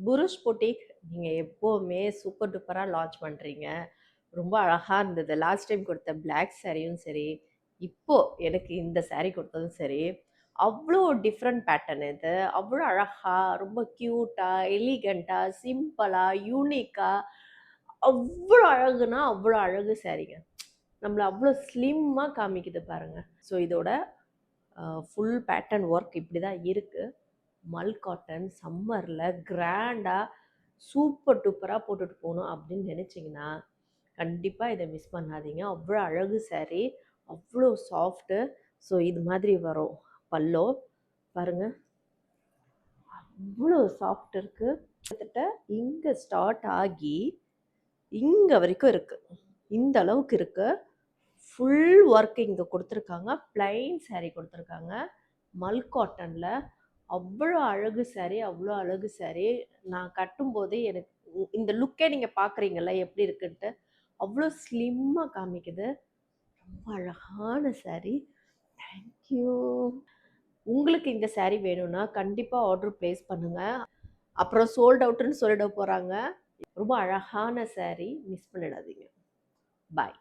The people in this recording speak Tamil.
புருஷ் பொட்டிக் நீங்கள் எப்போவுமே சூப்பர் டூப்பராக லான்ச் பண்ணுறீங்க. ரொம்ப அழகாக இருந்தது. லாஸ்ட் டைம் கொடுத்த பிளாக் சாரியும் சரி, இப்போ எனக்கு இந்த சாரீ கொடுத்ததும் சரி, அவ்வளோ டிஃப்ரெண்ட் பேட்டர்ன் இது. அவ்வளோ அழகா, ரொம்ப க்யூட்டாக, எலிகண்ட்டாக, சிம்பிளாக, யூனிக்காக, அவ்வளோ அழகுனா அவ்வளோ அழகு சாரீங்க. நம்மளை அவ்வளோ ஸ்லிம்மாக காமிக்குது பாருங்கள். ஸோ இதோட ஃபுல் பேட்டர்ன் ஒர்க் இப்படி தான் இருக்குது. மல் காட்டன் சம்மரில் கிராண்டாக சூப்பர் டூப்பராக போட்டுட்டு போகணும் அப்படின்னு நினச்சிங்கன்னா கண்டிப்பாக இதை மிஸ் பண்ணாதீங்க. அவ்வளோ அழகு சாரீ, அவ்வளோ சாஃப்ட்டு. ஸோ இது மாதிரி வரும் பல்லோ பாருங்கள், அவ்வளோ சாஃப்ட் இருக்குது. கிட்டத்தட்ட இங்கே ஸ்டார்ட் ஆகி இங்கே வரைக்கும் இருக்குது, இந்த அளவுக்கு இருக்குது. ஃபுல் ஒர்க் இங்கே கொடுத்துருக்காங்க. ப்ளைன் சாரீ கொடுத்துருக்காங்க மல் காட்டனில். அவ்வளோ அழகு சாரீ, அவ்வளோ அழகு சாரீ. நான் கட்டும்போதே எனக்கு இந்த லுக்கே நீங்கள் பார்க்குறீங்களா எப்படி இருக்குன்ட்டு, அவ்வளோ ஸ்லிம்மாக காமிக்குது. ரொம்ப அழகான சாரீ. தேங்க்யூ. உங்களுக்கு இந்த சாரீ வேணும்னா கண்டிப்பாக ஆர்டர் ப்ளேஸ் பண்ணுங்கள். அப்புறம் சோல்ட் அவுட்டுன்னு சொல்லிட போகிறாங்க. ரொம்ப அழகான சாரீ, மிஸ் பண்ணிடாதீங்க. பாய்.